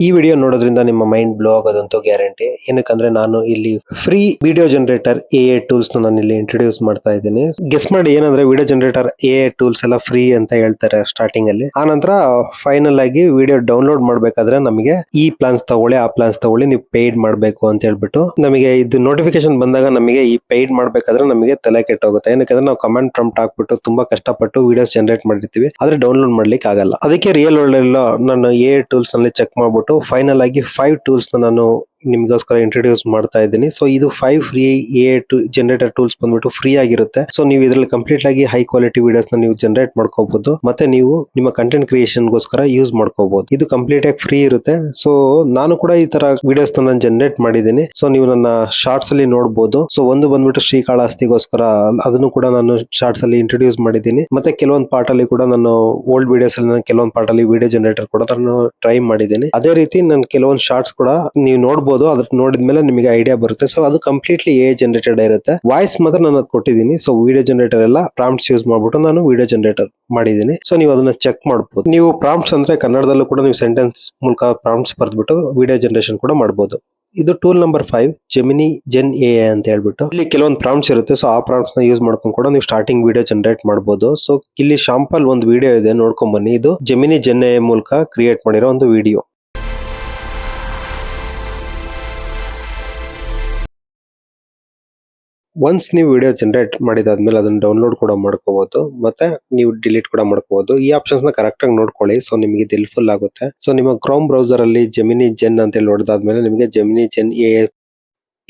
ಈ ವಿಡಿಯೋ ನೋಡೋದ್ರಿಂದ ನಿಮ್ಮ ಮೈಂಡ್ ಬ್ಲೋ ಆಗೋದಂತೂ ಗ್ಯಾರಂಟಿ. ಏನಕ್ಕಂದ್ರೆ ನಾನು ಇಲ್ಲಿ free video generator A tools ನಾನು ಇಲ್ಲಿ ಇಂಟ್ರೊಡ್ಯೂಸ್ ಮಾಡ್ತಾ ಇದ್ದೀನಿ. ಗೆಸ್ ಮಾಡಿ ಏನಂದ್ರೆ ವಿಡಿಯೋ ಜನರೇಟರ್ ಎ ಟೂಲ್ಸ್ ಎಲ್ಲ ಫ್ರೀ ಅಂತ ಹೇಳ್ತಾರೆ ಸ್ಟಾರ್ಟಿಂಗ್ ಅಲ್ಲಿ. ಆ ನಂತರ ಫೈನಲ್ ಆಗಿ ವಿಡಿಯೋ ಡೌನ್ಲೋಡ್ ಮಾಡ್ಬೇಕಾದ್ರೆ ನಮಗೆ ಈ ಪ್ಲಾನ್ಸ್ ತಗೊಳ್ಳಿ ಆ ಪ್ಲಾನ್ಸ್ ತಗೊಳ್ಳಿ ನೀವು ಪೇಯ್ಡ್ ಮಾಡಬೇಕು ಅಂತ ಹೇಳ್ಬಿಟ್ಟು ನಮಗೆ ಇದು ನೋಟಿಫಿಕೇಶನ್ ಬಂದಾಗ ನಮಗೆ ಈ ಪೇಯ್ಡ್ ಮಾಡ್ಬೇಕಾದ್ರೆ ನಮಗೆ ತಲೆ ಕೆಟ್ಟೋಗುತ್ತೆ. ಏನಕ್ಕಂದ್ರೆ ನಾವು ಕಮೆಂಟ್ ಪ್ರಾಂಪ್ಟ್ ಹಾಕ್ಬಿಟ್ಟು ತುಂಬಾ ಕಷ್ಟಪಟ್ಟು ವಿಡಿಯೋಸ್ ಜನರೇಟ್ ಮಾಡಿರ್ತೀವಿ, ಆದ್ರೆ ಡೌನ್ಲೋಡ್ ಮಾಡ್ಲಿಕ್ಕೆ ಆಗಲ್ಲ. ಅದಕ್ಕೆ ರಿಯಲ್ ವರ್ಲ್ಡ್ ನಾನು ಎ ಟೂಲ್ಸ್ ನಲ್ಲಿ ಚೆಕ್ ಮಾಡ್ಬಿಟ್ಟು ಫೈನಲ್ ಆಗಿ 5 ಟೂಲ್ಸ್ ನಾನು ನಿಮಗೋಸ್ಕರ ಇಂಟ್ರೊಡ್ಯೂಸ್ ಮಾಡ್ತಾ ಇದ್ದೀನಿ. ಸೊ ಇದು 5 ಫ್ರೀ ಎ ಜನರೇಟರ್ ಟೂಲ್ಸ್ ಬಂದ್ಬಿಟ್ಟು ಫ್ರೀ ಆಗಿರುತ್ತೆ. ಸೊ ನೀವು ಇದರಲ್ಲಿ ಕಂಪ್ಲೀಟ್ ಆಗಿ ಹೈ ಕ್ವಾಲಿಟಿ ವಿಡಿಯೋಸ್ ನ ನೀವು ಜನರೇಟ್ ಮಾಡ್ಕೋಬಹುದು, ಮತ್ತೆ ನೀವು ನಿಮ್ಮ ಕಂಟೆಂಟ್ ಕ್ರಿಯೇಷನ್ ಗೋಸ್ಕರ ಯೂಸ್ ಮಾಡ್ಕೋಬಹುದು. ಇದು ಕಂಪ್ಲೀಟ್ ಆಗಿ ಫ್ರೀ ಇರುತ್ತೆ. ಸೊ ನಾನು ಕೂಡ ಈ ತರ ವಿಡಿಯೋಸ್ ನಾನು ಜನರೇಟ್ ಮಾಡಿದ್ದೀನಿ. ಸೊ ನೀವು ನನ್ನ ಶಾರ್ಟ್ಸ್ ಅಲ್ಲಿ ನೋಡಬಹುದು. ಸೊ ಒಂದು ಬಂದ್ಬಿಟ್ಟು ಶ್ರೀಕಾಳಹಸ್ತಿಗೋಸ್ಕರ ಅದನ್ನು ಕೂಡ ನಾನು ಶಾರ್ಟ್ಸ್ ಅಲ್ಲಿ ಇಂಟ್ರೊಡ್ಯೂಸ್ ಮಾಡಿದ್ದೀನಿ. ಮತ್ತೆ ಕೆಲವೊಂದು ಪಾರ್ಟ್ ಅಲ್ಲಿ ಕೂಡ ನಾನು ಓಲ್ಡ್ ವಿಡಿಯೋಸ್ ಅಲ್ಲಿ ನಾನು ಕೆಲವೊಂದು ಪಾರ್ಟ್ ಅಲ್ಲಿ ವಿಡಿಯೋ ಜನರೇಟರ್ ಕೂಡ ನಾನು ಟ್ರೈ ಮಾಡಿದ್ದೀನಿ. ಅದೇ ರೀತಿ ನಾನು ಕೆಲವೊಂದು ಶಾರ್ಟ್ಸ್ ಕೂಡ ನೀವು ನೋಡಬಹುದು. ಅದ್ರ ನೋಡಿದ್ಮೇಲೆ ನಿಮಗೆ ಐಡಿಯಾ ಬರುತ್ತೆ. ಸೊ ಅದು ಕಂಪ್ಲೀಟ್ಲಿ ಎ ಜನರೇಟೆಡ್ ಇರುತ್ತೆ. ವಾಯ್ಸ್ ಮಾತ್ರ ನಾನು ಅದು ಕೊಟ್ಟಿದ್ದೀನಿ. ಸೊ ವಿಡಿಯೋ ಜನರೇಟರ್ ಎಲ್ಲ ಪ್ರಾಂಪ್ಟ್ಸ್ ಯೂಸ್ ಮಾಡ್ಬಿಟ್ಟು ನಾನು ವಿಡಿಯೋ ಜನರೇಟರ್ ಮಾಡಿದ್ದೀನಿ. ಸೊ ನೀವು ಅದನ್ನ ಚೆಕ್ ಮಾಡಬಹುದು. ನೀವು ಪ್ರಾಂಪ್ಟ್ಸ್ ಅಂದ್ರೆ ಕನ್ನಡದಲ್ಲೂ ಕೂಡ ನೀವು ಸೆಂಟೆನ್ಸ್ ಮೂಲಕ ಪ್ರಾಂಪ್ಟ್ಸ್ ಬರೆದ್ಬಿಟ್ಟು ವಿಡಿಯೋ ಜನರೇಷನ್ ಕೂಡ ಮಾಡಬಹುದು. ಇದು tool number 5 Gemini gen a ಅಂತ ಹೇಳ್ಬಿಟ್ಟು ಇಲ್ಲಿ ಕೆಲವೊಂದು ಪ್ರಾಂಪ್ಟ್ಸ್ ಇರುತ್ತೆ. ಸೊ ಆ ಪ್ರಾಂಪ್ಟ್ಸ್ ನ ಯೂಸ್ ಮಾಡ್ಕೊಂಡು ಕೂಡ ನೀವು ಸ್ಟಾರ್ಟಿಂಗ್ ವಿಡಿಯೋ ಜನರೇಟ್ ಮಾಡಬಹುದು. ಸೊ ಇಲ್ಲಿ ಶಾಂಪಲ್ ಒಂದು ವಿಡಿಯೋ ಇದೆ, ನೋಡ್ಕೊಂಡ್ ಬನ್ನಿ. ಇದು ಜೆಮಿನಿ ಜೆನ್ ಎ ಮೂಲಕ ಕ್ರಿಯೇಟ್ ಮಾಡಿರೋ ಒಂದು ವಿಡಿಯೋ. ಒನ್ಸ್ ನೀವು ವಿಡಿಯೋ ಜನರೇಟ್ ಮಾಡಿದಾದ್ಮೇಲೆ ಅದನ್ನ ಡೌನ್ಲೋಡ್ ಕೂಡ ಮಾಡ್ಕೋಬಹುದು, ಮತ್ತೆ ನೀವು ಡಿಲೀಟ್ ಕೂಡ ಮಾಡ್ಕೋಬಹುದು. ಈ ಆಪ್ಷನ್ಸ್ ನ ಕರೆಕ್ಟ್ ಆಗಿ ನೋಡ್ಕೊಳ್ಳಿ. ಸೊ ನಿಮಗೆ ಇದು ಹೆಲ್ಪ್ಫುಲ್ ಆಗುತ್ತೆ. ಸೊ ನಿಮ್ಮ ಕ್ರೋಮ್ ಬ್ರೌಸರ್ ಅಲ್ಲಿ ಜೆಮಿನಿ ಜೆನ್ ಅಂತ ಹೇಳಿ ಹೊಡೆದಾದ್ಮೇಲೆ ನಿಮಗೆ ಜೆಮಿನಿ ಜೆನ್ ಎ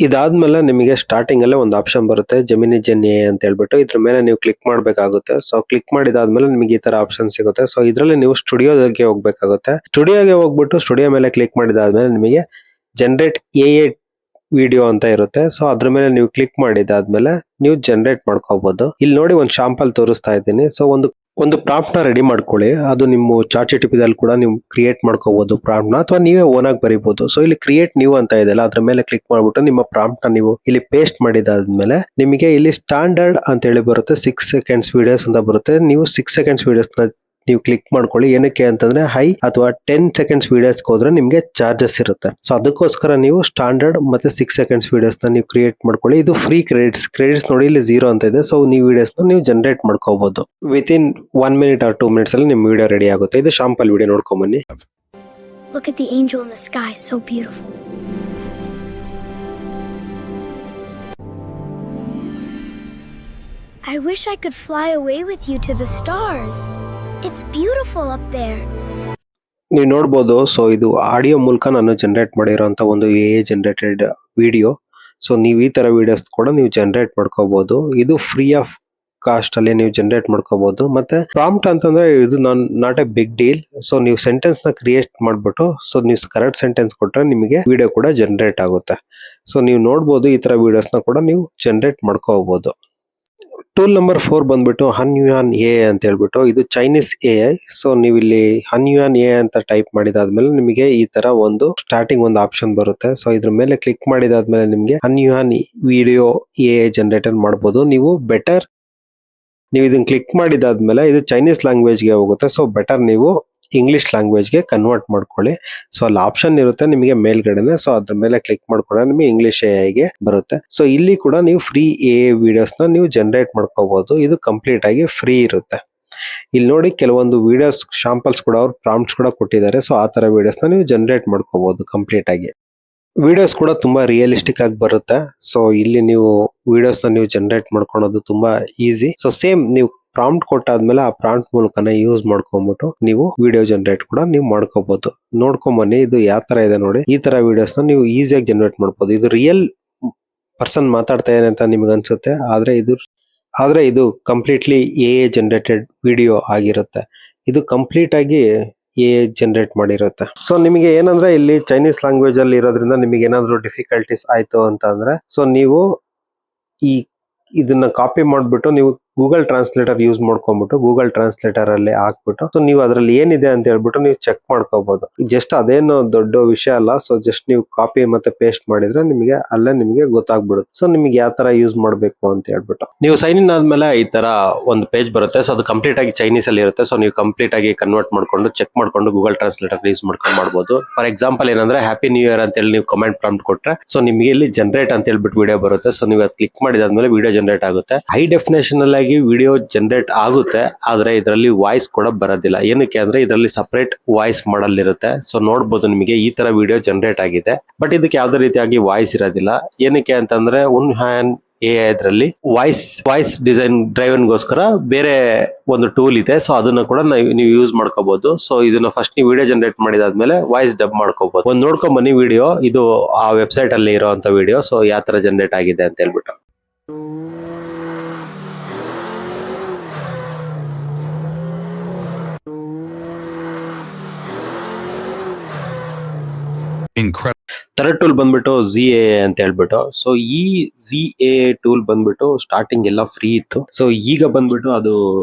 ಇದಾದ್ಮೇಲೆ ನಿಮಗೆ ಸ್ಟಾರ್ಟಿಂಗ್ ಅಲ್ಲೇ ಒಂದು ಆಪ್ಷನ್ ಬರುತ್ತೆ ಜೆಮಿನಿ ಜೆನ್ ಎ ಅಂತ ಹೇಳ್ಬಿಟ್ಟು. ಇದ್ರ ಮೇಲೆ ನೀವು ಕ್ಲಿಕ್ ಮಾಡ್ಬೇಕಾಗುತ್ತೆ. ಸೊ ಕ್ಲಿಕ್ ಮಾಡಿದಾದ್ಮೇಲೆ ನಿಮಗೆ ಈ ತರ ಆಪ್ಷನ್ ಸಿಗುತ್ತೆ. ಸೊ ಇದರಲ್ಲಿ ನೀವು ಸ್ಟುಡಿಯೋಗೆ ಹೋಗ್ಬೇಕಾಗುತ್ತೆ. ಸ್ಟುಡಿಯೋಗೆ ಹೋಗ್ಬಿಟ್ಟು ಸ್ಟುಡಿಯೋ ಮೇಲೆ ಕ್ಲಿಕ್ ಮಾಡಿದಾದ್ಮೇಲೆ ನಿಮಗೆ ಜನರೇಟ್ ಎ ವಿಡಿಯೋ ಅಂತ ಇರುತ್ತೆ. ಸೊ ಅದ್ರ ಮೇಲೆ ನೀವು ಕ್ಲಿಕ್ ಮಾಡಿದಾದ್ಮೇಲೆ ನೀವು ಜನರೇಟ್ ಮಾಡ್ಕೋಬಹುದು. ಇಲ್ಲಿ ನೋಡಿ ಒಂದು ಶಾಂಪಲ್ ತೋರಿಸ್ತಾ ಇದ್ದೀನಿ. ಸೊ ಒಂದು ಪ್ರಾಂಪ್ಟ್ ನ ರೆಡಿ ಮಾಡ್ಕೊಳ್ಳಿ. ಅದು ನಿಮ್ಮ ಚಾಟ್ ಜಿಪಿಟಿ ದಲ್ಲಿ ಕೂಡ ನೀವು ಕ್ರಿಯೇಟ್ ಮಾಡ್ಕೋಬಹುದು ಪ್ರಾಂಪ್ಟ್ ನ, ಅಥವಾ ನೀವೇ ಓನ್ ಆಗಿ ಬರೀಬಹುದು. ಸೊ ಇಲ್ಲಿ ಕ್ರಿಯೇಟ್ ನ್ಯೂ ಅಂತ ಇದೆಯಲ್ಲ, ಅದ್ರ ಮೇಲೆ ಕ್ಲಿಕ್ ಮಾಡ್ಬಿಟ್ಟು ನಿಮ್ಮ ಪ್ರಾಂಪ್ಟ್ ನ ನೀವು ಇಲ್ಲಿ ಪೇಸ್ಟ್ ಮಾಡಿದಾದ್ಮೇಲೆ ನಿಮಗೆ ಇಲ್ಲಿ ಸ್ಟ್ಯಾಂಡರ್ಡ್ ಅಂತ ಹೇಳಿ ಬರುತ್ತೆ. 6 ಸೆಕೆಂಡ್ಸ್ ವಿಡಿಯೋಸ್ ಅಂತ ಬರುತ್ತೆ. ನೀವು 6 ಸೆಕೆಂಡ್ಸ್ ವಿಡಿಯೋಸ್ ನ ನೀವು ಕ್ಲಿಕ್ ಮಾಡ್ಕೊಳ್ಳಿ. ಏನಕ್ಕೆ ಅಂತಂದ್ರೆ ಹೈ ಅಥವಾ 10 ಸೆಕೆಂಡ್ಸ್ ವಿಡಿಯೋಸ್ ಹೋದ್ರೆ ನಿಮ್ಗೆ ಚಾರ್ಜಸ್ ಇರುತ್ತೆ. ಸೊ ಅದಕ್ಕೋಸ್ಕರ ನೀವು ಸ್ಟ್ಯಾಂಡರ್ಡ್ ಮತ್ತೆ 6 ಸೆಕೆಂಡ್ಸ್ ವಿಡಿಯೋಸ್ ನ ನೀವು ಕ್ರಿಯೇಟ್ ಮಾಡ್ಕೊಳ್ಳಿ. ಇದು ಫ್ರೀ ಕ್ರೆಡಿಟ್ಸ್ ನೋಡಿ ಇಲ್ಲಿ 0 ಅಂತ ಇದೆ. ಸೊ ನೀವು ವಿಡಿಯೋಸ್ ನ ನೀವು ಜನರೇಟ್ ಮಾಡ್ಕೋಬಹುದು. With in 1 minute or 2 minutes ಅಲ್ಲಿ ನಿಮ್ಮ ವಿಡಿಯೋ ರೆಡಿ ಆಗುತ್ತೆ. ಇದು ಶಾಂಪಲ್ ವಿಡಿಯೋ ನೋಡ್ಕೊಂಡ್ ಬನ್ನಿ. Look at the angel in the sky, so beautiful. I wish I could fly away with you to the stars. It's beautiful up there. ನೀವು ನೋಡ್ಬೋದು. So ಇದು audio ಮೂಲಕ ನಾನು ಜನರೇಟ್ ಮಾಡಿರೋಂತ ಒಂದು ಎ ಜನರೇಟೆಡ್ ವಿಡಿಯೋ. ಸೊ ನೀವು ಈ ತರ videos ಕೂಡ ನೀವು ಜನರೇಟ್ ಮಾಡ್ಕೋಬಹುದು. ಇದು ಫ್ರೀ ಆಫ್ ಕಾಸ್ಟ್ ಅಲ್ಲಿ ನೀವು ಜನರೇಟ್ ಮಾಡ್ಕೋಬಹುದು. ಮತ್ತೆ ಪ್ರಾಂಪ್ಟ್ ಅಂತಂದ್ರೆ ಇದು not a big deal. So ನೀವು ಸೆಂಟೆನ್ಸ್ ನ ಕ್ರಿಯೇಟ್ ಮಾಡ್ಬಿಟ್ಟು ಸೊ ನೀವು ಕರೆಕ್ಟ್ ಸೆಂಟೆನ್ಸ್ ಕೊಟ್ರೆ ನಿಮಗೆ ವಿಡಿಯೋ ಕೂಡ ಜನರೇಟ್ ಆಗುತ್ತೆ. ಸೊ ನೀವು ನೋಡ್ಬೋದು ಈ ತರ ವಿಡಿಯೋಸ್ ನ ಕೂಡ ನೀವು ಜನರೇಟ್ ಮಾಡ್ಕೋಬಹುದು. ಟೂಲ್ ನಂಬರ್ 4 ಬಂದ್ಬಿಟ್ಟು ಹನ್ಯುಯಾನ್ ಎ ಅಂತ ಹೇಳ್ಬಿಟ್ಟು ಇದು ಚೈನೀಸ್ ಎ ಐ. ಸೊ ನೀವು ಇಲ್ಲಿ ಹನ್ಯುಯಾನ್ ಎ ಅಂತ ಟೈಪ್ ಮಾಡಿದಾದ್ಮೇಲೆ ನಿಮಗೆ ಈ ತರ ಒಂದು ಸ್ಟಾರ್ಟಿಂಗ್ ಒಂದು ಆಪ್ಷನ್ ಬರುತ್ತೆ. ಸೊ ಇದ್ರ ಮೇಲೆ ಕ್ಲಿಕ್ ಮಾಡಿದಾದ್ಮೇಲೆ ನಿಮ್ಗೆ ಹನ್ಯುಯಾನ್ ವಿಡಿಯೋ ಎ ಐ ಜನರೇಟರ್ ಮಾಡಬಹುದು. ನೀವು ಇದನ್ನ ಕ್ಲಿಕ್ ಮಾಡಿದಾದ್ಮೇಲೆ ಇದು ಚೈನೀಸ್ ಲ್ಯಾಂಗ್ವೇಜ್ ಗೆ ಹೋಗುತ್ತೆ. ಸೊ ಬೆಟರ್ ನೀವು ಇಂಗ್ಲಿಷ್ ಲ್ಯಾಂಗ್ವೇಜ್ ಗೆ ಕನ್ವರ್ಟ್ ಮಾಡ್ಕೊಳ್ಳಿ. ಸೊ ಅಲ್ಲಿ ಆಪ್ಷನ್ ಇರುತ್ತೆ ನಿಮಗೆ ಮೇಲ್ಗಡೆನೆ. ಸೊ ಅದ್ರ ಮೇಲೆ ಕ್ಲಿಕ್ ಮಾಡ್ಕೊಂಡ್ರೆ ನಿಮಗೆ ಇಂಗ್ಲಿಷ್ ಎ ಐ ಗೆ ಬರುತ್ತೆ. ಸೊ ಇಲ್ಲಿ ಕೂಡ ನೀವು ಫ್ರೀ ಎ ವಿಡಿಯೋಸ್ ನ ನೀವು ಜನರೇಟ್ ಮಾಡ್ಕೋಬಹುದು. ಇದು ಕಂಪ್ಲೀಟ್ ಆಗಿ ಫ್ರೀ ಇರುತ್ತೆ. ಇಲ್ಲಿ ನೋಡಿ ಕೆಲವೊಂದು ವಿಡಿಯೋಸ್ ಶಾಂಪಲ್ಸ್ ಕೂಡ ಅವ್ರು ಪ್ರಾಂಪ್ಟ್ಸ್ ಕೂಡ ಕೊಟ್ಟಿದ್ದಾರೆ. ಸೊ ಆ ತರ ವಿಡಿಯೋಸ್ ನ ನೀವು ಜನರೇಟ್ ಮಾಡ್ಕೋಬಹುದು ಕಂಪ್ಲೀಟ್ ಆಗಿ. ವಿಡಿಯೋಸ್ ಕೂಡ ತುಂಬಾ ರಿಯಲಿಸ್ಟಿಕ್ ಆಗಿ ಬರುತ್ತೆ. ಸೊ ಇಲ್ಲಿ ನೀವು ವಿಡಿಯೋಸ್ ನ ನೀವು ಜನರೇಟ್ ಮಾಡ್ಕೊಳೋದು ತುಂಬಾ ಈಸಿ. ಸೊ ಸೇಮ್ ನೀವು ಪ್ರಾಂಪ್ಟ್ ಕೊಟ್ಟಾದ್ಮೇಲೆ ಆ ಪ್ರಾಂಪ್ಟ್ ಮೂಲಕನೇ ಯೂಸ್ ಮಾಡ್ಕೊಂಡ್ಬಿಟ್ಟು ನೀವು ವಿಡಿಯೋ ಜನರೇಟ್ ಕೂಡ ನೀವು ಮಾಡ್ಕೋಬಹುದು. ನೋಡ್ಕೊಂಬನ್ನಿ ಇದು ಯಾವ ತರ ಇದೆ ನೋಡಿ. ಈ ತರ ವಿಡಿಯೋಸ್ ನ ನೀವು ಈಸಿಯಾಗಿ ಜನರೇಟ್ ಮಾಡ್ಬೋದು. ಇದು ರಿಯಲ್ ಪರ್ಸನ್ ಮಾತಾಡ್ತಾ ಇದೆ ಅಂತ ನಿಮ್ಗೆ ಅನ್ಸುತ್ತೆ, ಆದ್ರೆ ಇದು ಕಂಪ್ಲೀಟ್ಲಿ ಎ ಜನರೇಟೆಡ್ ವಿಡಿಯೋ ಆಗಿರುತ್ತೆ. ಇದು ಕಂಪ್ಲೀಟ್ ಆಗಿ ಎ ಜನರೇಟ್ ಮಾಡಿರುತ್ತೆ. ಸೊ ನಿಮಗೆ ಏನಂದ್ರೆ ಇಲ್ಲಿ ಚೈನೀಸ್ ಲ್ಯಾಂಗ್ವೇಜ್ ಅಲ್ಲಿ ಇರೋದ್ರಿಂದ ನಿಮಗೆ ಏನಾದ್ರು ಡಿಫಿಕಲ್ಟೀಸ್ ಆಯ್ತು ಅಂತ ಅಂದ್ರೆ ಸೊ ನೀವು ಇದನ್ನ ಕಾಪಿ ಮಾಡ್ಬಿಟ್ಟು ನೀವು ಗೂಗಲ್ ಟ್ರಾನ್ಸ್ಲೇಟರ್ ಯೂಸ್ ಮಾಡ್ಕೊಂಡ್ಬಿಟ್ಟು ಗೂಗಲ್ ಟ್ರಾನ್ಸ್ಲೇಟರ್ ಅಲ್ಲಿ ಹಾಕ್ಬಿಟ್ಟು ಸೊ ನೀವು ಅದ್ರಲ್ಲಿ ಏನಿದೆ ಅಂತ ಹೇಳ್ಬಿಟ್ಟು ನೀವು ಚೆಕ್ ಮಾಡ್ಕೋಬಹುದು. ಜಸ್ಟ್ ಅದೇನು ದೊಡ್ಡ ವಿಷಯ ಅಲ್ಲ. ಸೊ ಜಸ್ಟ್ ನೀವು ಕಾಪಿ ಮತ್ತೆ ಪೇಸ್ಟ್ ಮಾಡಿದ್ರೆ ನಿಮಗೆ ಅಲ್ಲೇ ನಿಮಗೆ ಗೊತ್ತಾಗ್ಬಿಡುತ್ತೆ. ಸೊ ನಿಮಗೆ ಯಾವ ತರ ಯೂಸ್ ಮಾಡ್ಬೇಕು ಅಂತ ಹೇಳ್ಬಿಟ್ಟು ನೀವು ಸೈನ್ ಇನ್ ಆದ್ಮೇಲೆ ಈ ತರ ಒಂದು ಪೇಜ್ ಬರುತ್ತೆ. ಸೊ ಅದು ಕಂಪ್ಲೀಟ್ ಆಗಿ ಚೈನೀಸ್ ಅಲ್ಲಿ ಇರುತ್ತೆ. ಸೊ ನೀವು ಕಂಪ್ಲೀಟ್ ಆಗಿ ಕನ್ವರ್ಟ್ ಮಾಡ್ಕೊಂಡು ಚೆಕ್ ಮಾಡ್ಕೊಂಡು ಗೂಗಲ್ ಟ್ರಾನ್ಸ್ಲೇಟರ್ ಯೂಸ್ ಮಾಡ್ಕೊಂಡು ಮಾಡಬಹುದು. ಫಾರ್ ಎಕ್ಸಾಂಪಲ್ ಏನಂದ್ರೆ ಹ್ಯಾಪಿ ನ್ಯೂ ಇಯರ್ ಅಂತ ಹೇಳಿ ನೀವು ಕಮೆಂಟ್ ಪ್ರಾಂಪ್ಟ್ ಕೊಟ್ರೆ ಸೊ ನಿಮಗೆ ಇಲ್ಲಿ ಜನರೇಟ್ ಅಂತ ಹೇಳ್ಬಿಟ್ಟು ವಿಡಿಯೋ ಬರುತ್ತೆ. ಸೊ ನೀವು ಕ್ಲಿಕ್ ಮಾಡಿದಾದ್ಮೇಲೆ ವಿಡಿಯೋ ಜನರೇಟ್ ಆಗುತ್ತೆ. ಹೈ ಡೆಫಿನೇಷನ್ ಆಗಿ ವಿಡಿಯೋ ಜನರೇಟ್ ಆಗುತ್ತೆ, ಆದ್ರೆ ಇದರಲ್ಲಿ ವಾಯ್ಸ್ ಕೂಡ ಬರೋದಿಲ್ಲ. ಏನಕ್ಕೆ ಅಂದ್ರೆ ಇದರಲ್ಲಿ ಸಪರೇಟ್ ವಾಯ್ಸ್ ಮಾಡಲ್ ಇರುತ್ತೆ. ಸೊ ನೋಡ್ಬೋದು ನಿಮಗೆ ಈ ತರ ವಿಡಿಯೋ ಜನರೇಟ್ ಆಗಿದೆ, ಬಟ್ ಇದಕ್ಕೆ ಯಾವ್ದೇ ರೀತಿಯಾಗಿ ವಾಯ್ಸ್ ಇರೋದಿಲ್ಲ. ಏನಕ್ಕೆ ಅಂತಂದ್ರೆ ಇದರಲ್ಲಿ ವಾಯ್ಸ್ ಡಿಸೈನ್ ಡ್ರೈವನ್ಗೋಸ್ಕರ ಬೇರೆ ಒಂದು ಟೂಲ್ ಇದೆ. ಸೊ ಅದನ್ನ ಕೂಡ ನೀವು ಯೂಸ್ ಮಾಡ್ಕೋಬಹುದು. ಸೊ ಇದನ್ನ ಫಸ್ಟ್ ನೀವು ವಿಡಿಯೋ ಜನರೇಟ್ ಮಾಡಿದಾದ್ಮೇಲೆ ವಾಯ್ಸ್ ಡಬ್ ಮಾಡ್ಕೋಬಹುದು. ಒಂದು ನೋಡ್ಕೊಂಡ್ ಬನ್ನಿ ವಿಡಿಯೋ, ಇದು ಆ ವೆಬ್ಸೈಟ್ ಅಲ್ಲಿ ಇರುವಂತ ವಿಡಿಯೋ. ಸೊ ಯಾವ ತರ ಜನರೇಟ್ ಆಗಿದೆ ಅಂತ ಹೇಳ್ಬಿಟ್ಟು ಥರ್ಡ್ ಟೂಲ್ ಬಂದ್ಬಿಟ್ಟು ZA ಅಂತ ಹೇಳ್ಬಿಟ್ಟು. ಸೊ ಈ ZA ಟೂಲ್ ಬಂದ್ಬಿಟ್ಟು ಸ್ಟಾರ್ಟಿಂಗ್ ಎಲ್ಲ ಫ್ರೀ ಇತ್ತು. ಸೊ ಈಗ ಬಂದ್ಬಿಟ್ಟು ಅದು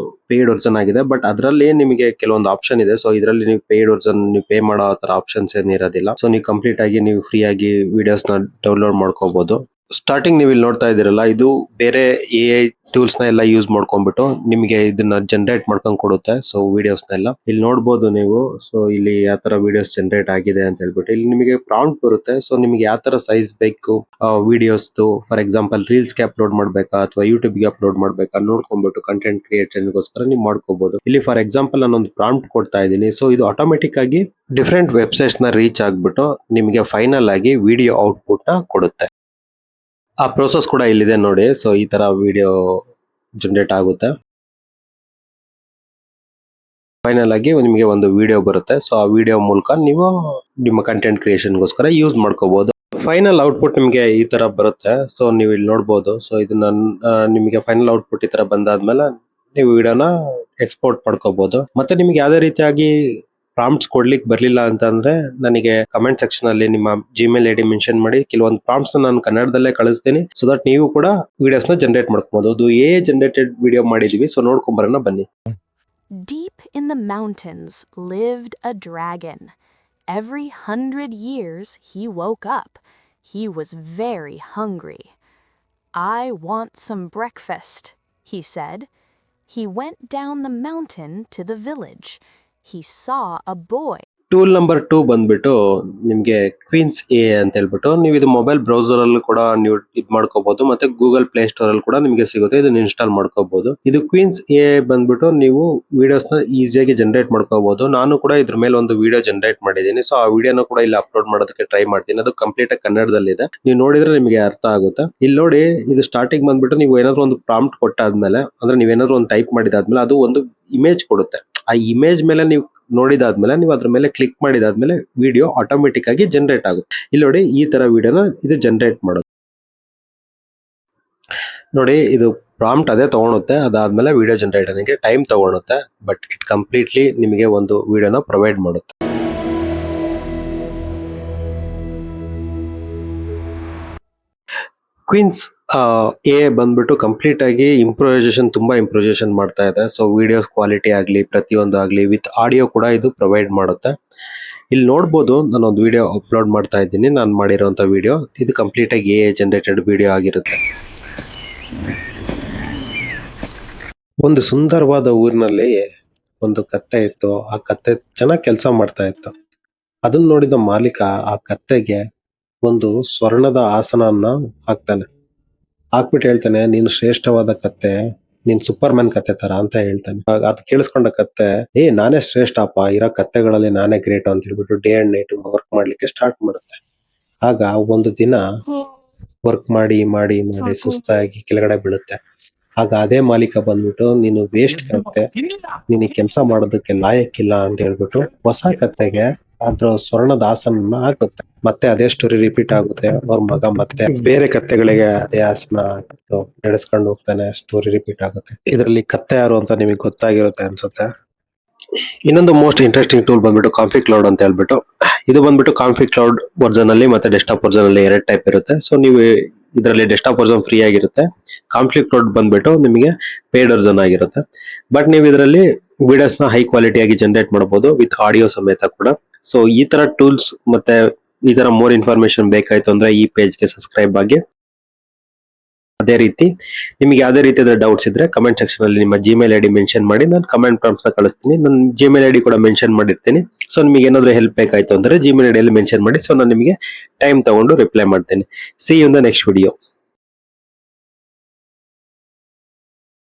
ಪೇಯ್ಡ್ ವರ್ಷನ್ ಆಗಿದೆ. ಬಟ್ ಅದರಲ್ಲಿ ನಿಮಗೆ ಕೆಲವೊಂದು ಆಪ್ಷನ್ ಇದೆ. ಸೊ ಇದರಲ್ಲಿ ನೀವು ಪೇಯ್ಡ್ ವರ್ಷನ್ ನೀವು ಪೇ ಮಾಡೋ ತರ ಆಪ್ಷನ್ಸ್ ಏನಿರೋದಿಲ್ಲ. ಸೊ ನೀವು ಕಂಪ್ಲೀಟ್ ಆಗಿ ನೀವು ಫ್ರೀ ಆಗಿ ವಿಡಿಯೋಸ್ ನ ಡೌನ್ಲೋಡ್ ಮಾಡ್ಕೋಬಹುದು. ಸ್ಟಾರ್ಟಿಂಗ್ ನೀವು ಇಲ್ಲಿ ನೋಡ್ತಾ ಇದ್ದೀರಲ್ಲ, ಇದು ಬೇರೆ AI ಟೂಲ್ಸ್ ನ ಎಲ್ಲ ಯೂಸ್ ಮಾಡ್ಕೊಂಡ್ಬಿಟ್ಟು ನಿಮಗೆ ಇದನ್ನ ಜನರೇಟ್ ಮಾಡ್ಕೊಂಡ್ ಕೊಡುತ್ತೆ. ಸೊ ವಿಡಿಯೋಸ್ ನೆಲ್ಲ ಇಲ್ಲಿ ನೋಡ್ಬೋದು ನೀವು. ಸೊ ಇಲ್ಲಿ ಯಾವ ತರ ವಿಡಿಯೋಸ್ ಜನರೇಟ್ ಆಗಿದೆ ಅಂತ ಹೇಳ್ಬಿಟ್ಟು ಇಲ್ಲಿ ನಿಮಗೆ ಪ್ರಾಂಪ್ಟ್ ಬರುತ್ತೆ. ಸೊ ನಿಮಗೆ ಯಾವ ತರ ಸೈಜ್ ಬೇಕು ವಿಡಿಯೋಸ್, ಫಾರ್ ಎಕ್ಸಾಂಪಲ್ ರೀಲ್ಸ್ ಗೆ ಅಪ್ಲೋಡ್ ಮಾಡ್ಬೇಕಾ ಅಥವಾ ಯೂಟ್ಯೂಬ್ ಗೆ ಅಪ್ಲೋಡ್ ಮಾಡ್ಬೇಕಾ ನೋಡ್ಕೊಂಡ್ಬಿಟ್ಟು ಕಂಟೆಂಟ್ ಕ್ರಿಯೇಷನ್ ಗೋಸ್ಕರ ನೀವು ಮಾಡ್ಕೋಬಹುದು. ಇಲ್ಲಿ ಫಾರ್ ಎಕ್ಸಾಂಪಲ್ ನಾನೊಂದು ಪ್ರಾಂಪ್ಟ್ ಕೊಡ್ತಾ ಇದ್ದೀನಿ. ಸೊ ಇದು ಆಟೋಮೆಟಿಕ್ ಆಗಿ ಡಿಫ್ರೆಂಟ್ ವೆಬ್ಸೈಟ್ಸ್ ನ ರೀಚ್ ಆಗ್ಬಿಟ್ಟು ನಿಮಗೆ ಫೈನಲ್ ಆಗಿ ವಿಡಿಯೋ ಔಟ್ಪುಟ್ ನ ಕೊಡುತ್ತೆ. ಆ ಪ್ರೋಸೆಸ್ ಕೂಡ ಇಲ್ಲಿದೆ ನೋಡಿ. ಸೊ ಈ ತರ ವಿಡಿಯೋ ಜನರೇಟ್ ಆಗುತ್ತೆ. ಫೈನಲ್ ಆಗಿ ನಿಮಗೆ ಒಂದು ವಿಡಿಯೋ ಬರುತ್ತೆ. ಸೊ ಆ ವಿಡಿಯೋ ಮೂಲಕ ನೀವು ನಿಮ್ಮ ಕಂಟೆಂಟ್ ಕ್ರಿಯೇಷನ್ಗೋಸ್ಕರ ಯೂಸ್ ಮಾಡ್ಕೋಬಹುದು. ಫೈನಲ್ ಔಟ್ಪುಟ್ ನಿಮಗೆ ಈ ತರ ಬರುತ್ತೆ. ಸೊ ನೀವು ಇಲ್ಲಿ ನೋಡ್ಬೋದು. ಸೊ ಇದನ್ನ ನಿಮಗೆ ಫೈನಲ್ ಔಟ್ಪುಟ್ ಈ ತರ ಬಂದಾದ್ಮೇಲೆ ನೀವು ವಿಡಿಯೋನ ಎಕ್ಸ್ಪೋರ್ಟ್ ಮಾಡ್ಕೋಬಹುದು. ಮತ್ತೆ ನಿಮ್ಗೆ ಯಾವ್ದೇ ರೀತಿಯಾಗಿ ಪ್ರಾಂಪ್ಟ್ಸ್ ಕೊಡ್ಲಿಕ್ಕೆ ಬರ್ಲಿಲ್ಲ ಅಂತಂದ್ರೆ ನನಗೆ ಕಮೆಂಟ್ ಸೆಕ್ಷನ್ ಅಲ್ಲಿ ನಿಮ್ಮ ಜಿಮೇಲ್ ಐಡಿ ಮೆನ್ಷನ್ ಮಾಡಿ ಕೆಲವೊಂದು ಪ್ರಾಂಪ್ಟ್ಸ್ ನಾನು ಕನ್ನಡದಲ್ಲೇ ಕಳಿಸ್ತೀನಿ. ಸೊ ದಟ್ ನೀವು ಕೂಡ ವಿಡಿಯೋಸ್ ನ ಜನರೇಟ್ ಮಾಡ್ಕೋಬಹುದು. ಅದು ಜನರೇಟೆಡ್ ವಿಡಿಯೋ ಮಾಡಿದೀವಿ. ಸೊ ನೋಡ್ಕೊಂಡ್ ಬರೋಣ ಬನ್ನಿ. Deep in the mountains lived a dragon. Every 100 years he woke up. He was very hungry. "I want some breakfast," he said. He went down the mountain to the village. He saw a boy. Tool number 2 ಬಂದ್ಬಿಟ್ಟು ನಿಮ್ಗೆ Queens A ಅಂತ ಹೇಳ್ಬಿಟ್ಟು ನೀವು ಇದು mobile browser ಅಲ್ಲೂ ಕೂಡ ನೀವು ಇದು ಮಾಡ್ಕೋಬಹುದು. ಮತ್ತೆ ಗೂಗಲ್ ಪ್ಲೇ ಸ್ಟೋರ್ ಅಲ್ಲಿ ಕೂಡ ನಿಮಗೆ ಸಿಗುತ್ತೆ. ಇದನ್ನ ಇನ್ಸ್ಟಾಲ್ ಮಾಡ್ಕೋಬಹುದು. ಇದು ಕ್ವೀನ್ಸ್ A ಬಂದ್ಬಿಟ್ಟು ನೀವು ವಿಡಿಯೋಸ್ ನ ಈಸಿಯಾಗಿ ಜನರೇಟ್ ಮಾಡ್ಕೋಬಹುದು. ನಾನು ಕೂಡ ಇದ್ರ ಮೇಲೆ ಒಂದು ವಿಡಿಯೋ ಜನರೇಟ್ ಮಾಡಿದ್ದೀನಿ. ಸೊ ಆ ವಿಡಿಯೋನ ಕೂಡ ಇಲ್ಲಿ ಅಪ್ಲೋಡ್ ಮಾಡೋದಕ್ಕೆ ಟ್ರೈ ಮಾಡ್ತೀನಿ. ಅದು ಕಂಪ್ಲೀಟ್ ಆಗಿ ಕನ್ನಡದಲ್ಲಿದೆ. ನೀವು ನೋಡಿದ್ರೆ ನಿಮಗೆ ಅರ್ಥ ಆಗುತ್ತೆ. ಇಲ್ಲಿ ನೋಡಿ, ಇದು ಸ್ಟಾರ್ಟಿಂಗ್ ಬಂದ್ಬಿಟ್ಟು ನೀವು ಏನಾದ್ರು ಒಂದು ಪ್ರಾಂಪ್ಟ್ ಕೊಟ್ಟಾದ್ಮೇಲೆ ಅಂದ್ರೆ ನೀವೇನಾದ್ರು ಒಂದು ಟೈಪ್ ಮಾಡಿದಾದ್ಮೇಲೆ ಅದು ಒಂದು ಇಮೇಜ್ ಕೊಡುತ್ತೆ. ಆ ಇಮೇಜ್ ಮೇಲೆ ನೀವು ನೋಡಿದಾದ್ಮೇಲೆ ನೀವು ಅದ್ರ ಮೇಲೆ ಕ್ಲಿಕ್ ಮಾಡಿದಾದ್ಮೇಲೆ ವಿಡಿಯೋ ಆಟೋಮೆಟಿಕ್ ಆಗಿ ಜನರೇಟ್ ಆಗುತ್ತೆ. ಇಲ್ಲಿ ನೋಡಿ, ಈ ತರ ವಿಡಿಯೋನ ಇದು ಜನರೇಟ್ ಮಾಡೋದು ನೋಡಿ. ಇದು ಪ್ರಾಂಪ್ಟ್ ಅದೇ ತಗೊಳುತ್ತೆ. ಅದಾದ್ಮೇಲೆ ವಿಡಿಯೋ ಜನರೇಟರ್ಗೆ ಟೈಮ್ ತಗೊಳುತ್ತೆ. ಬಟ್ ಇಟ್ ಕಂಪ್ಲೀಟ್ಲಿ ನಿಮಗೆ ಒಂದು ವಿಡಿಯೋನ ಪ್ರೊವೈಡ್ ಮಾಡುತ್ತೆ. ಕ್ವೀನ್ಸ್ A ಬಂದ್ಬಿಟ್ಟು ಕಂಪ್ಲೀಟ್ ಆಗಿ ತುಂಬಾ ಇಂಪ್ರೂವೈಸೇಷನ್ ಮಾಡ್ತಾ ಇದೆ. ಸೊ ವಿಡಿಯೋಸ್ ಕ್ವಾಲಿಟಿ ಆಗ್ಲಿ ಪ್ರತಿಯೊಂದು ಆಗ್ಲಿ ವಿತ್ ಆಡಿಯೋ ಕೂಡ ಇದು ಪ್ರೊವೈಡ್ ಮಾಡುತ್ತೆ. ಇಲ್ಲಿ ನೋಡ್ಬೋದು, ನಾನೊಂದು ವಿಡಿಯೋ ಅಪ್ಲೋಡ್ ಮಾಡ್ತಾ ಇದ್ದೀನಿ. ನಾನು ಮಾಡಿರೋಂಥ ವಿಡಿಯೋ ಇದು ಕಂಪ್ಲೀಟ್ ಆಗಿ AI ಜನರೇಟೆಡ್ ವಿಡಿಯೋ ಆಗಿರುತ್ತೆ. ಒಂದು ಸುಂದರವಾದ ಊರಿನಲ್ಲಿ ಒಂದು ಕತ್ತೆ ಇತ್ತು. ಆ ಕತ್ತೆ ಚೆನ್ನಾಗಿ ಕೆಲಸ ಮಾಡ್ತಾ ಇತ್ತು. ಅದನ್ನ ನೋಡಿದ ಮಾಲೀಕ ಆ ಕತ್ತೆಗೆ ಒಂದು ಸ್ವರ್ಣದ ಆಸನನ್ನ ಹಾಕ್ತಾನೆ. ಹಾಕ್ಬಿಟ್ಟು ಹೇಳ್ತಾನೆ, ನೀನು ಶ್ರೇಷ್ಠವಾದ ಕತ್ತೆ, ನೀನ್ ಸೂಪರ್ ಮ್ಯಾನ್ ಕತ್ತೆ ತರ ಅಂತ ಹೇಳ್ತಾನೆ. ಅದು ಕೇಳಿಸ್ಕೊಂಡ ಕತ್ತೆ, ನಾನೇ ಶ್ರೇಷ್ಠಪ್ಪ, ಇರೋ ಕತ್ತೆಗಳಲ್ಲಿ ನಾನೇ ಗ್ರೇಟ್ ಅಂತ ಹೇಳ್ಬಿಟ್ಟು ಡೇ ಅಂಡ್ ನೈಟ್ ವರ್ಕ್ ಮಾಡ್ಲಿಕ್ಕೆ ಸ್ಟಾರ್ಟ್ ಮಾಡುತ್ತೆ. ಆಗ ಒಂದು ದಿನ ವರ್ಕ್ ಮಾಡಿ ಮಾಡಿ ಮಾಡಿ ಸುಸ್ತಾಗಿ ಕೆಳಗಡೆ ಬೀಳುತ್ತೆ. ಆಗ ಅದೇ ಮಾಲೀಕ ಬಂದ್ಬಿಟ್ಟು, ನೀನು ವೇಸ್ಟ್ ಕತ್ತೆ, ನೀನ್ ಈ ಕೆಲಸ ಮಾಡೋದಕ್ಕೆ ಲಾಯಕ್ಕಿಲ್ಲ ಅಂತ ಹೇಳ್ಬಿಟ್ಟು ಹೊಸ ಕತ್ತೆಗೆ ಅದ್ರ ಸ್ವರ್ಣದ ಆಸನ ಹಾಕುತ್ತೆ. ಮತ್ತೆ ಅದೇ ಸ್ಟೋರಿ ರಿಪೀಟ್ ಆಗುತ್ತೆ. ಅವ್ರ ಮಗ ಮತ್ತೆ ಬೇರೆ ಕತ್ತೆಗಳಿಗೆ ಅದೇ ಆಸನ ನಡೆಸ್ಕೊಂಡು ಹೋಗ್ತಾನೆ. ಸ್ಟೋರಿ ರಿಪೀಟ್ ಆಗುತ್ತೆ. ಇದರಲ್ಲಿ ಕತ್ತೆ ಯಾರು ಅಂತ ನಿಮಗೆ ಗೊತ್ತಾಗಿರುತ್ತೆ ಅನ್ಸುತ್ತೆ. ಇನ್ನೊಂದು ಮೋಸ್ಟ್ ಇಂಟ್ರೆಸ್ಟಿಂಗ್ ಟೂಲ್ ಬಂದ್ಬಿಟ್ಟು ಕಾನ್ಫಿಗ್ ಕ್ಲೌಡ್ ಅಂತ ಹೇಳ್ಬಿಟ್ಟು. ಇದು ಬಂದ್ಬಿಟ್ಟು ಕಾನ್ಫಿಗ್ ಕ್ಲೌಡ್ ವರ್ಜನ್ ಅಲ್ಲಿ ಮತ್ತೆ ಡೆಸ್ಕ್ಟಾಪ್ ವರ್ಜನ್ ಅಲ್ಲಿ 2 ಟೈಪ್ ಇರುತ್ತೆ. ಸೊ ನೀವು ಇದರಲ್ಲಿ ಡೆಸ್ಕ್ಟಾಪ್ ವರ್ಜನ್ ಫ್ರೀ ಆಗಿರುತ್ತೆ. ಕಾನ್ಫ್ಲಿಕ್ಟ್ ಲೋಡ್ ಬಂದ್ಬಿಟ್ಟು ನಿಮಗೆ ಪೇಡ್ ವರ್ಜನ್ ಆಗಿರುತ್ತೆ. ಬಟ್ ನೀವು ಇದರಲ್ಲಿ ವಿಡಿಯೋಸ್ ನ ಹೈ ಕ್ವಾಲಿಟಿ ಆಗಿ ಜನರೇಟ್ ಮಾಡಬಹುದು ವಿತ್ ಆಡಿಯೋ ಸಮೇತ ಕೂಡ. ಸೊ ಈ ತರ ಟೂಲ್ಸ್ ಮತ್ತೆ ಈ ತರ ಮೋರ್ ಇನ್ಫಾರ್ಮೇಶನ್ ಬೇಕಾಯ್ತು ಅಂದ್ರೆ ಈ ಪೇಜ್ಗೆ ಸಬ್ಸ್ಕ್ರೈಬ್ ಆಗಿ. ಅದೇ ರೀತಿ ನಿಮಗೆ ಯಾವುದೇ ರೀತಿಯಾದ ಡೌಟ್ಸ್ ಇದ್ರೆ ಕಮೆಂಟ್ ಸೆಕ್ಷನ್ ಅಲ್ಲಿ ನಿಮ್ಮ ಜಿಮೇಲ್ ಐಡಿ ಮೆನ್ಷನ್ ಮಾಡಿ, ನಾನು ಕಮೆಂಟ್ ಪ್ರಾಂಪ್ಟ್ಸ್ ನ ಕಳಿಸ್ತೀನಿ. ನನ್ನ ಜಿಮೇಲ್ ಐಡಿ ಕೂಡ ಮೆನ್ಷನ್ ಮಾಡಿರ್ತೀನಿ. ಸೊ ನಿಮಗೆ ಏನಾದ್ರು ಹೆಲ್ಪ್ ಬೇಕಾಯ್ತು ಅಂದ್ರೆ ಜಿಮೇಲ್ ಐಡಿಯಲ್ಲಿ ಮೆನ್ಷನ್ ಮಾಡಿ. ಸೊ ನಾನು ನಿಮಗೆ ಟೈಮ್ ತಗೊಂಡು ರಿಪ್ಲೈ ಮಾಡ್ತೇನೆ. See you in the next video.